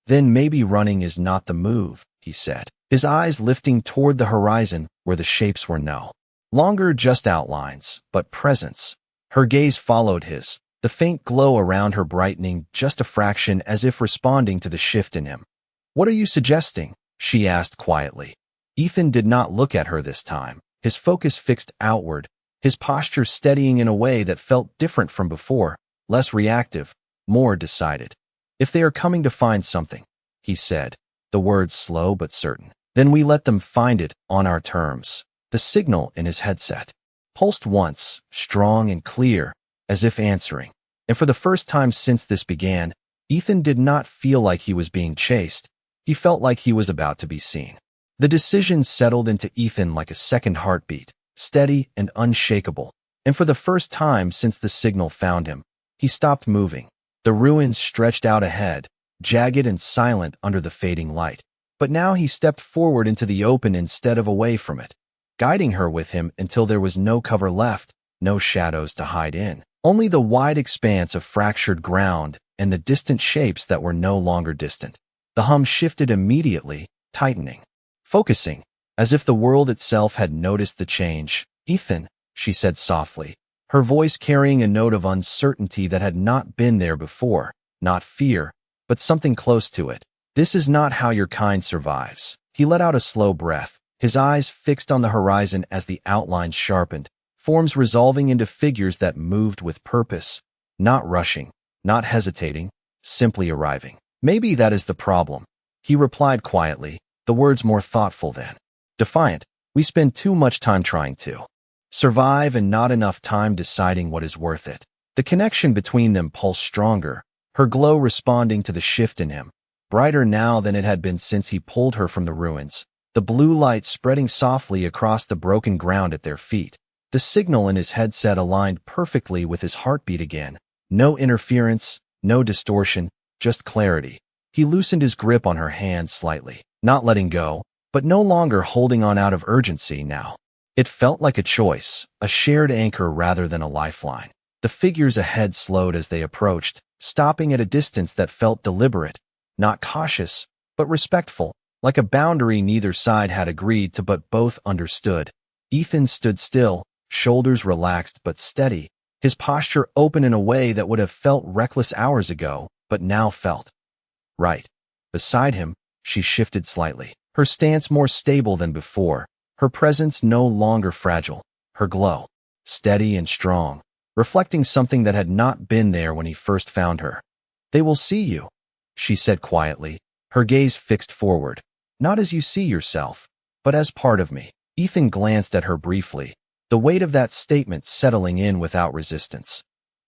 "Then maybe running is not the move," he said, his eyes lifting toward the horizon where the shapes were no longer just outlines, but presence. Her gaze followed his, the faint glow around her brightening just a fraction as if responding to the shift in him. "What are you suggesting?" she asked quietly. Ethan did not look at her this time, his focus fixed outward, his posture steadying in a way that felt different from before, less reactive, more decided. "If they are coming to find something," he said, the words slow but certain, "then we let them find it on our terms." The signal in his headset pulsed once, strong and clear, as if answering. And for the first time since this began, Ethan did not feel like he was being chased. He felt like he was about to be seen. The decision settled into Ethan like a second heartbeat, steady and unshakable. And for the first time since the signal found him, he stopped moving. The ruins stretched out ahead, jagged and silent under the fading light. But now he stepped forward into the open instead of away from it, guiding her with him until there was no cover left, no shadows to hide in. Only the wide expanse of fractured ground and the distant shapes that were no longer distant. The hum shifted immediately, tightening, focusing, as if the world itself had noticed the change. "Ethan," she said softly, her voice carrying a note of uncertainty that had not been there before, not fear, but something close to it. "This is not how your kind survives." He let out a slow breath, his eyes fixed on the horizon as the outlines sharpened, forms resolving into figures that moved with purpose, not rushing, not hesitating, simply arriving. "Maybe that is the problem," he replied quietly, the words more thoughtful than defiant. "We spend too much time trying to survive and not enough time deciding what is worth it." The connection between them pulsed stronger, her glow responding to the shift in him, brighter now than it had been since he pulled her from the ruins, the blue light spreading softly across the broken ground at their feet. The signal in his headset aligned perfectly with his heartbeat again. No interference, no distortion, just clarity. He loosened his grip on her hand slightly, not letting go, but no longer holding on out of urgency now. It felt like a choice, a shared anchor rather than a lifeline. The figures ahead slowed as they approached, stopping at a distance that felt deliberate, not cautious, but respectful, like a boundary neither side had agreed to but both understood. Ethan stood still, shoulders relaxed but steady, his posture open in a way that would have felt reckless hours ago, but now felt right. Beside him, she shifted slightly, her stance more stable than before, her presence no longer fragile, her glow steady and strong, reflecting something that had not been there when he first found her. "They will see you," she said quietly, her gaze fixed forward. "Not as you see yourself, but as part of me." Ethan glanced at her briefly, the weight of that statement settling in without resistance.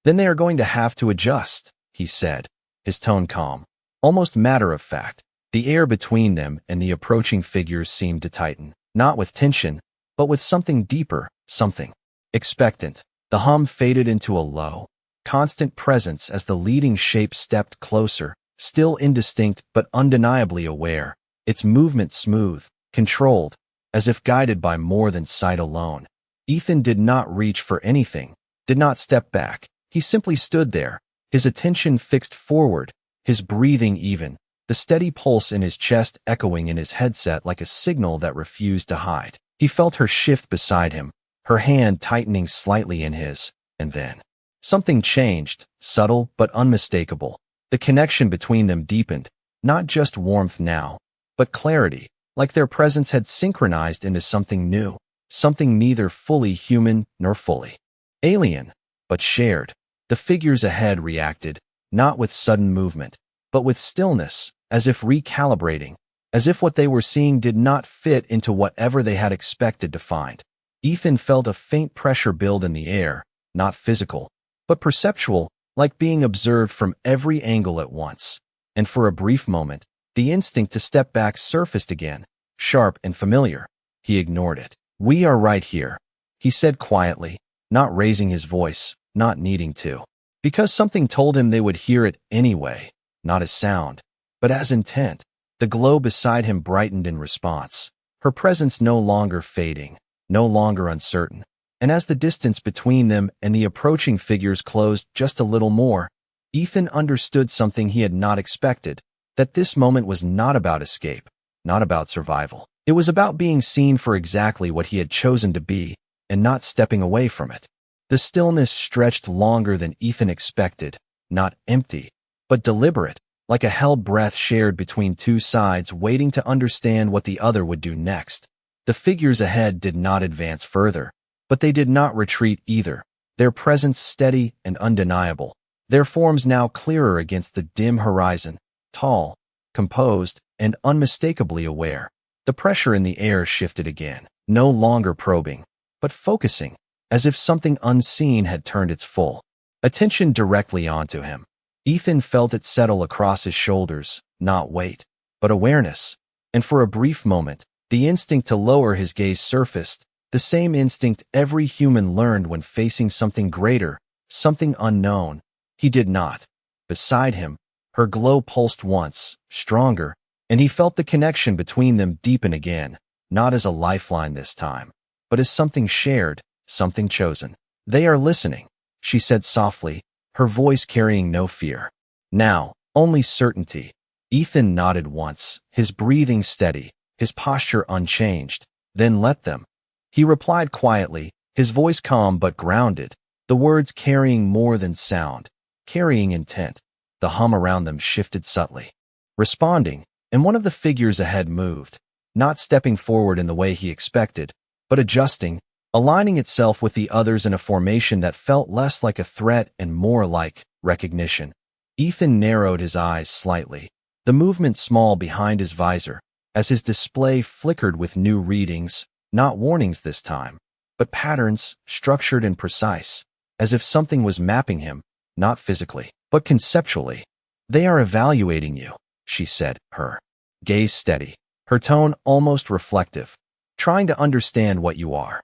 "Then they are going to have to adjust," he said, his tone calm, almost matter-of-fact. The air between them and the approaching figures seemed to tighten, not with tension, but with something deeper, something expectant. The hum faded into a low, constant presence as the leading shape stepped closer, still indistinct but undeniably aware, its movement smooth, controlled, as if guided by more than sight alone. Ethan did not reach for anything, did not step back. He simply stood there, his attention fixed forward, his breathing even, the steady pulse in his chest echoing in his headset like a signal that refused to hide. He felt her shift beside him, her hand tightening slightly in his, and then something changed, subtle but unmistakable. The connection between them deepened, not just warmth now, but clarity, like their presence had synchronized into something new, something neither fully human nor fully alien, but shared. The figures ahead reacted, not with sudden movement, but with stillness, as if recalibrating, as if what they were seeing did not fit into whatever they had expected to find. Ethan felt a faint pressure build in the air, not physical, but perceptual, like being observed from every angle at once. And for a brief moment, the instinct to step back surfaced again, sharp and familiar. He ignored it. "We are right here," he said quietly, not raising his voice, not needing to. Because something told him they would hear it anyway, not as sound, but as intent. The glow beside him brightened in response, her presence no longer fading, no longer uncertain. And as the distance between them and the approaching figures closed just a little more, Ethan understood something he had not expected, that this moment was not about escape, not about survival. It was about being seen for exactly what he had chosen to be, and not stepping away from it. The stillness stretched longer than Ethan expected, not empty, but deliberate, like a held breath shared between two sides waiting to understand what the other would do next. The figures ahead did not advance further, but they did not retreat either, their presence steady and undeniable, their forms now clearer against the dim horizon, tall, composed, and unmistakably aware. The pressure in the air shifted again, no longer probing, but focusing, as if something unseen had turned its full attention directly onto him. Ethan felt it settle across his shoulders, not weight, but awareness, and for a brief moment, the instinct to lower his gaze surfaced, the same instinct every human learned when facing something greater, something unknown. He did not. Beside him, her glow pulsed once, stronger, and he felt the connection between them deepen again, not as a lifeline this time, but as something shared, something chosen. "They are listening," she said softly, her voice carrying no fear. Now, only certainty. Ethan nodded once, his breathing steady, his posture unchanged. Then let them. He replied quietly, his voice calm but grounded, the words carrying more than sound, carrying intent. The hum around them shifted subtly, responding, and one of the figures ahead moved, not stepping forward in the way he expected, but adjusting, aligning itself with the others in a formation that felt less like a threat and more like recognition. Ethan narrowed his eyes slightly, the movement small behind his visor, as his display flickered with new readings, not warnings this time, but patterns, structured and precise, as if something was mapping him, not physically, but conceptually. They are evaluating you, she said, her gaze steady, her tone almost reflective, trying to understand what you are.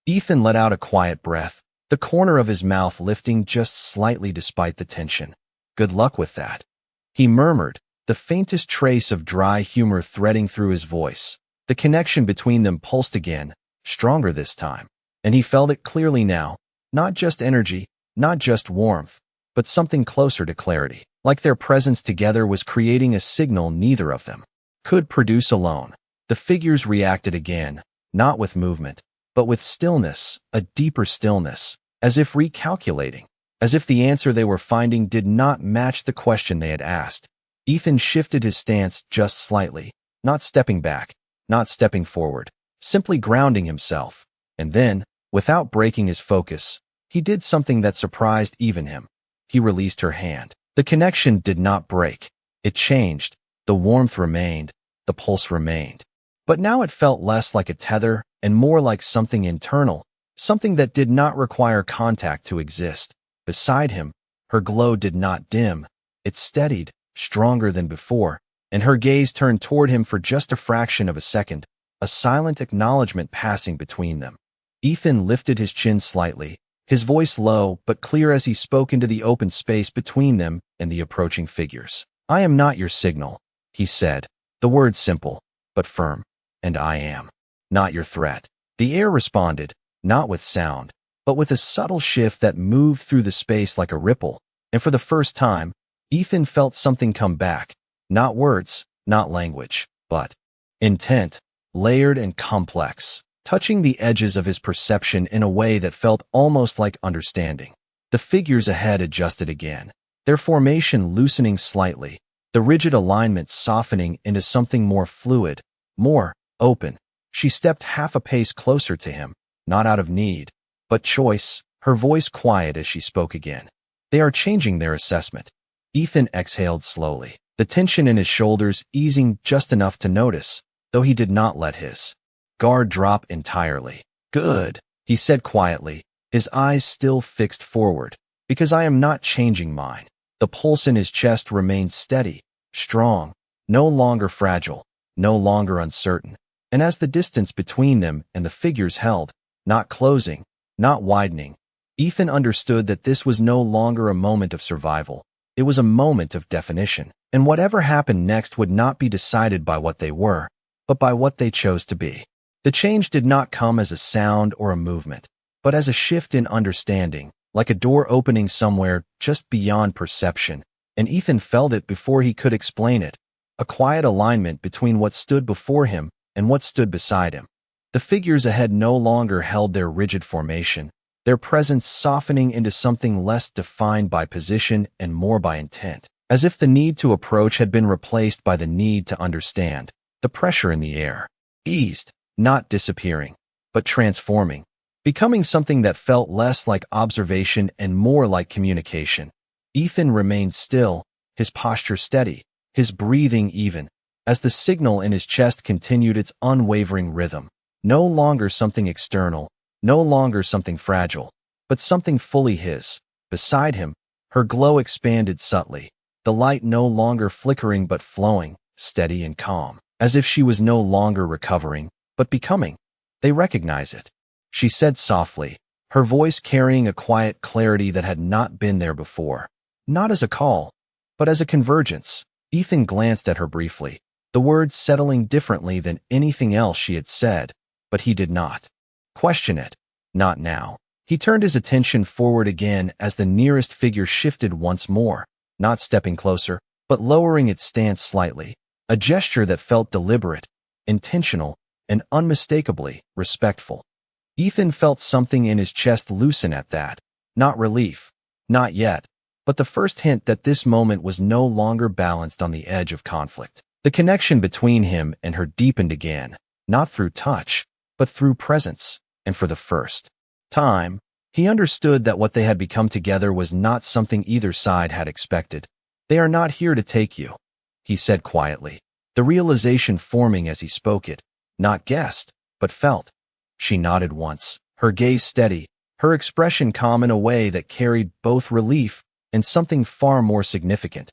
Ethan let out a quiet breath, the corner of his mouth lifting just slightly despite the tension. Good luck with that, he murmured, the faintest trace of dry humor threading through his voice. The connection between them pulsed again, stronger this time, and he felt it clearly now, not just energy, not just warmth, but something closer to clarity, like their presence together was creating a signal neither of them could produce alone. The figures reacted again, not with movement, but with stillness, a deeper stillness, as if recalculating, as if the answer they were finding did not match the question they had asked. Ethan shifted his stance just slightly, not stepping back, not stepping forward, simply grounding himself. And then, without breaking his focus, he did something that surprised even him. He released her hand. The connection did not break. It changed. The warmth remained. The pulse remained. But now it felt less like a tether and more like something internal, something that did not require contact to exist. Beside him, her glow did not dim. It steadied, stronger than before, and her gaze turned toward him for just a fraction of a second, a silent acknowledgement passing between them. Ethan lifted his chin slightly, his voice low but clear as he spoke into the open space between them and the approaching figures. I am not your signal, he said, the words simple, but firm, and I am not your threat. The air responded, not with sound, but with a subtle shift that moved through the space like a ripple, and for the first time, Ethan felt something come back, not words, not language, but intent, layered and complex, touching the edges of his perception in a way that felt almost like understanding. The figures ahead adjusted again, their formation loosening slightly, the rigid alignment softening into something more fluid, more open. She stepped half a pace closer to him, not out of need, but choice, her voice quiet as she spoke again. They are changing their assessment. Ethan exhaled slowly, the tension in his shoulders easing just enough to notice, though he did not let his guard drop entirely. Good, he said quietly, his eyes still fixed forward, because I am not changing mine. The pulse in his chest remained steady, strong, no longer fragile, no longer uncertain. And as the distance between them and the figures held, not closing, not widening, Ethan understood that this was no longer a moment of survival. It was a moment of definition, and whatever happened next would not be decided by what they were, but by what they chose to be. The change did not come as a sound or a movement, but as a shift in understanding, like a door opening somewhere just beyond perception, and Ethan felt it before he could explain it, a quiet alignment between what stood before him and what stood beside him. The figures ahead no longer held their rigid formation, their presence softening into something less defined by position and more by intent, as if the need to approach had been replaced by the need to understand. The pressure in the air eased, not disappearing, but transforming, becoming something that felt less like observation and more like communication. Ethan remained still, his posture steady, his breathing even, as the signal in his chest continued its unwavering rhythm. No longer something external, no longer something fragile, but something fully his. Beside him, her glow expanded subtly, the light no longer flickering but flowing, steady and calm, as if she was no longer recovering, but becoming. They recognize it, she said softly, her voice carrying a quiet clarity that had not been there before. Not as a call, but as a convergence. Ethan glanced at her briefly, the words settling differently than anything else she had said, but he did not question it. Not now. He turned his attention forward again as the nearest figure shifted once more, not stepping closer, but lowering its stance slightly, a gesture that felt deliberate, intentional, and unmistakably respectful. Ethan felt something in his chest loosen at that. Not relief, not yet, but the first hint that this moment was no longer balanced on the edge of conflict. The connection between him and her deepened again, not through touch, but through presence, and for the first time, he understood that what they had become together was not something either side had expected. "They are not here to take you," he said quietly, the realization forming as he spoke it, not guessed, but felt. She nodded once, her gaze steady, her expression calm in a way that carried both relief and something far more significant.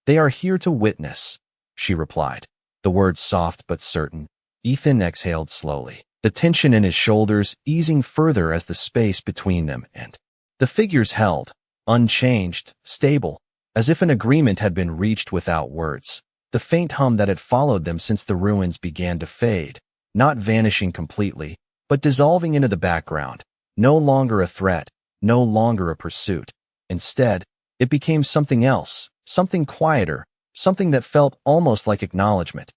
"They are here to witness," she replied, the words soft but certain. Ethan exhaled slowly, the tension in his shoulders easing further as the space between them and the figures held, unchanged, stable, as if an agreement had been reached without words. The faint hum that had followed them since the ruins began to fade, not vanishing completely, but dissolving into the background. No longer a threat, no longer a pursuit. Instead, it became something else, something quieter, something that felt almost like acknowledgement.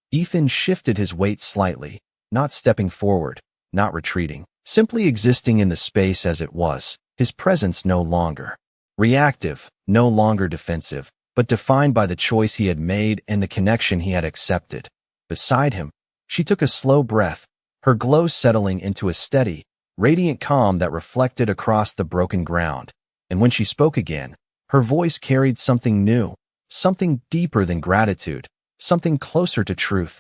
Ethan shifted his weight slightly, not stepping forward, not retreating, simply existing in the space as it was, his presence no longer reactive, no longer defensive, but defined by the choice he had made and the connection he had accepted. Beside him, she took a slow breath, her glow settling into a steady, radiant calm that reflected across the broken ground. And when she spoke again, her voice carried something new, something deeper than gratitude, something closer to truth.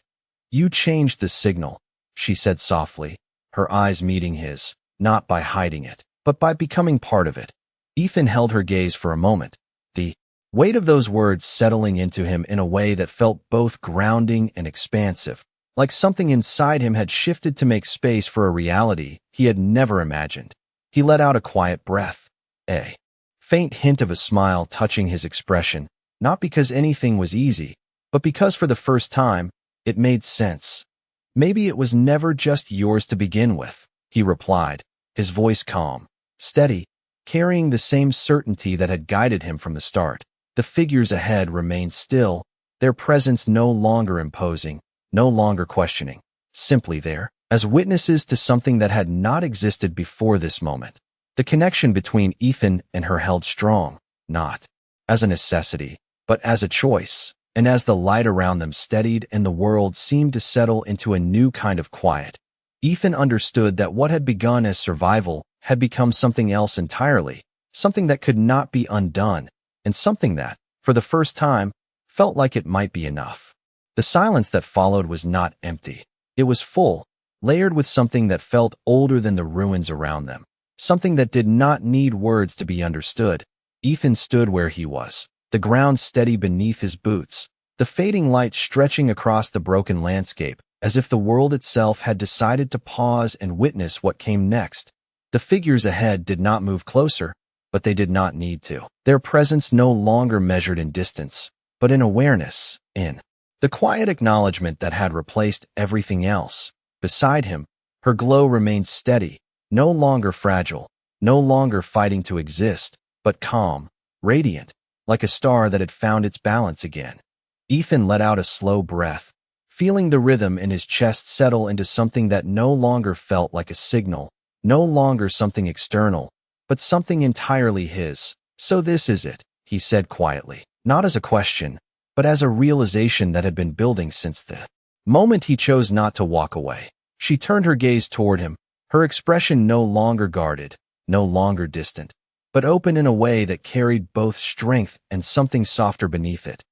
"You changed the signal," she said softly, her eyes meeting his, not by hiding it, but by becoming part of it. Ethan held her gaze for a moment, the weight of those words settling into him in a way that felt both grounding and expansive, like something inside him had shifted to make space for a reality he had never imagined. He let out a quiet breath, a faint hint of a smile touching his expression, not because anything was easy, but because for the first time, it made sense. "Maybe it was never just yours to begin with," he replied, his voice calm, steady, carrying the same certainty that had guided him from the start. The figures ahead remained still, their presence no longer imposing, no longer questioning, simply there, as witnesses to something that had not existed before this moment. The connection between Ethan and her held strong, not as a necessity, but as a choice, and as the light around them steadied and the world seemed to settle into a new kind of quiet, Ethan understood that what had begun as survival had become something else entirely, something that could not be undone, and something that, for the first time, felt like it might be enough. The silence that followed was not empty. It was full, layered with something that felt older than the ruins around them, something that did not need words to be understood. Ethan stood where he was, the ground steady beneath his boots, the fading light stretching across the broken landscape, as if the world itself had decided to pause and witness what came next. The figures ahead did not move closer, but they did not need to. Their presence no longer measured in distance, but in awareness, in the quiet acknowledgement that had replaced everything else. Beside him, her glow remained steady, no longer fragile, no longer fighting to exist, but calm, radiant, like a star that had found its balance again. Ethan let out a slow breath, feeling the rhythm in his chest settle into something that no longer felt like a signal, no longer something external, but something entirely his. "So this is it," he said quietly, not as a question, but as a realization that had been building since the moment he chose not to walk away. She turned her gaze toward him, her expression no longer guarded, no longer distant, but open in a way that carried both strength and something softer beneath it.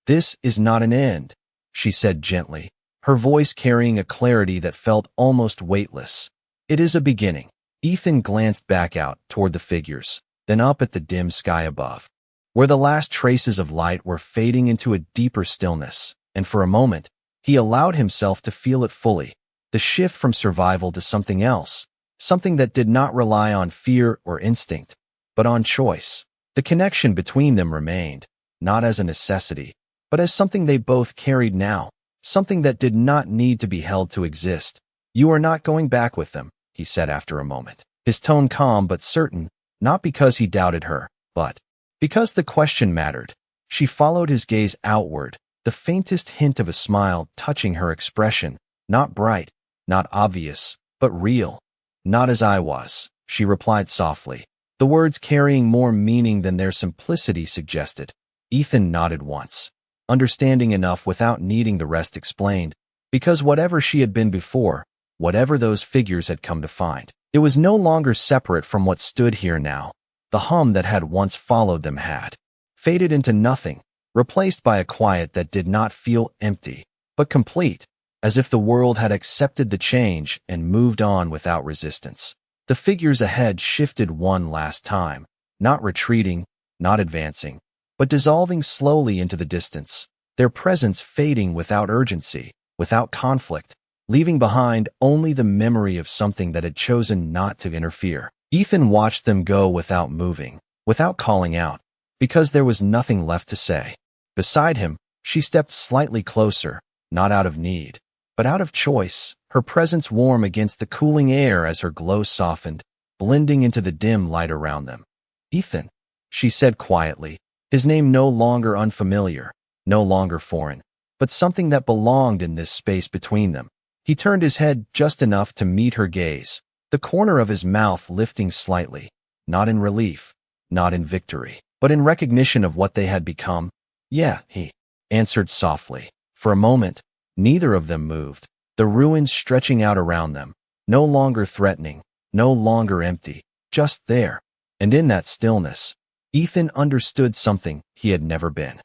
"This is not an end," she said gently, her voice carrying a clarity that felt almost weightless. "It is a beginning." Ethan glanced back out toward the figures, then up at the dim sky above, where the last traces of light were fading into a deeper stillness, and for a moment, he allowed himself to feel it fully, the shift from survival to something else, something that did not rely on fear or instinct, but on choice. The connection between them remained, not as a necessity, but as something they both carried now, something that did not need to be held to exist. "You are not going back with them," he said after a moment. his tone calm but certain, not because he doubted her, but because the question mattered. She followed his gaze outward, the faintest hint of a smile touching her expression, not bright, not obvious, but real. Not as I was, she replied softly, the words carrying more meaning than their simplicity suggested. Ethan nodded once, understanding enough without needing the rest explained, because whatever she had been before, whatever those figures had come to find, it was no longer separate from what stood here now. The hum that had once followed them had faded into nothing, replaced by a quiet that did not feel empty, but complete, as if the world had accepted the change and moved on without resistance. The figures ahead shifted one last time, not retreating, not advancing, but dissolving slowly into the distance, their presence fading without urgency, without conflict, leaving behind only the memory of something that had chosen not to interfere. Ethan watched them go without moving, without calling out, because there was nothing left to say. Beside him, she stepped slightly closer, not out of need, but out of choice, her presence warm against the cooling air as her glow softened, blending into the dim light around them. Ethan, she said quietly, his name no longer unfamiliar, no longer foreign, but something that belonged in this space between them. He turned his head just enough to meet her gaze, the corner of his mouth lifting slightly, not in relief, not in victory, but in recognition of what they had become. Yeah, he answered softly. For a moment, neither of them moved, the ruins stretching out around them, no longer threatening, no longer empty, just there. And in that stillness, Ethan understood something he had never been